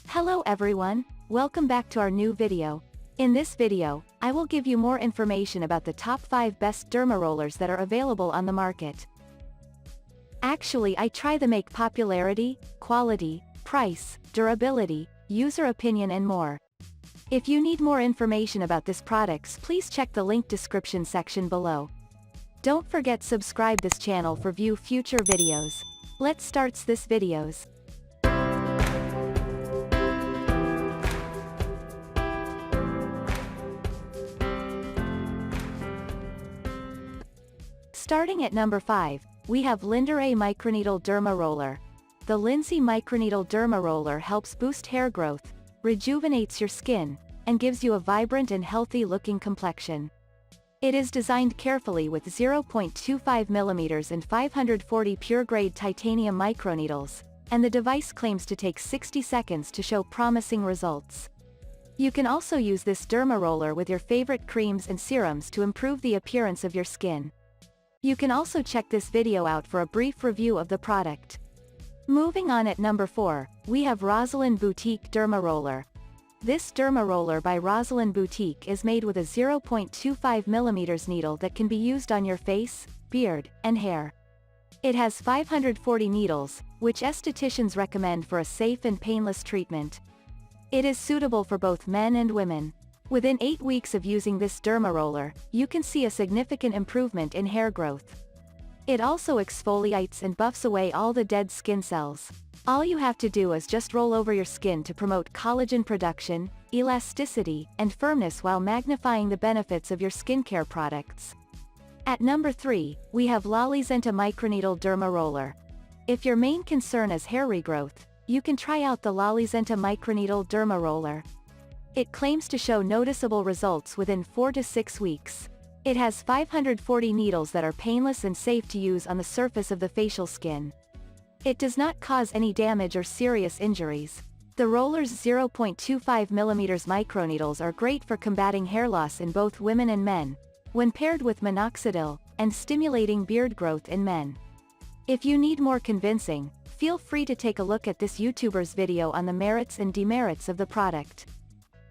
Hello everyone, welcome back to our new video. In this video, I will give you more information about the top 5 best derma rollers that are available on the market. Actually, I try to make popularity, quality, price, durability, user opinion and more. If you need more information about these products, please check the link description section below. Don't forget subscribe this channel for view future videos. Let's start this videos. Starting at number 5, we have Lindsay Microneedle Derma Roller. The Lindsay Microneedle Derma Roller helps boost hair growth, rejuvenates your skin, and gives you a vibrant and healthy-looking complexion. It is designed carefully with 0.25 mm and 540 pure-grade titanium microneedles, and the device claims to take 60 seconds to show promising results. You can also use this derma roller with your favorite creams and serums to improve the appearance of your skin. You can also check this video out for a brief review of the product. Moving on at number 4, we have Rosalind Boutique Derma Roller. This derma roller by Rosalind Boutique is made with a 0.25 mm needle that can be used on your face, beard, and hair. It has 540 needles, which estheticians recommend for a safe and painless treatment. It is suitable for both men and women. Within 8 weeks of using this derma roller, you can see a significant improvement in hair growth. It also exfoliates and buffs away all the dead skin cells. All you have to do is just roll over your skin to promote collagen production, elasticity, and firmness while magnifying the benefits of your skincare products. At number 3, we have Lolizenta Microneedle Derma Roller. If your main concern is hair regrowth, you can try out the Lolizenta Microneedle Derma Roller. It claims to show noticeable results within 4 to 6 weeks. It has 540 needles that are painless and safe to use on the surface of the facial skin. It does not cause any damage or serious injuries. The roller's 0.25 mm microneedles are great for combating hair loss in both women and men, when paired with minoxidil, and stimulating beard growth in men. If you need more convincing, feel free to take a look at this YouTuber's video on the merits and demerits of the product.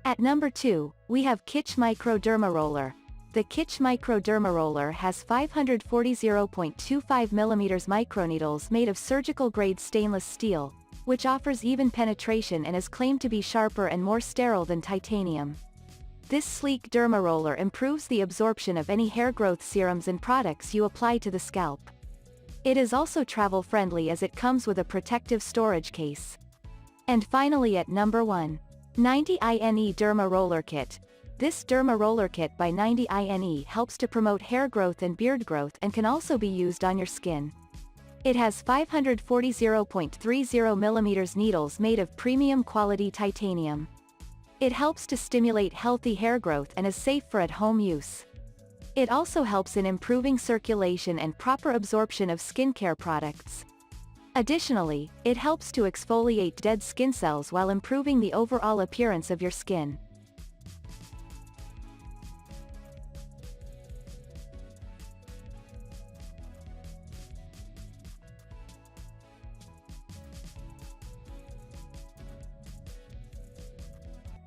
At number 2, we have Kitsch Micro Derma Roller. The Kitsch Micro Derma Roller has 540 0.25 mm microneedles made of surgical-grade stainless steel, which offers even penetration and is claimed to be sharper and more sterile than titanium. This sleek derma roller improves the absorption of any hair growth serums and products you apply to the scalp. It is also travel-friendly as it comes with a protective storage case. And finally at number 1. 90INE Derma Roller Kit. This derma roller kit by 90INE helps to promote hair growth and beard growth and can also be used on your skin. It has 540 0.30 mm needles made of premium quality titanium. It helps to stimulate healthy hair growth and is safe for at-home use. It also helps in improving circulation and proper absorption of skincare products. Additionally, it helps to exfoliate dead skin cells while improving the overall appearance of your skin.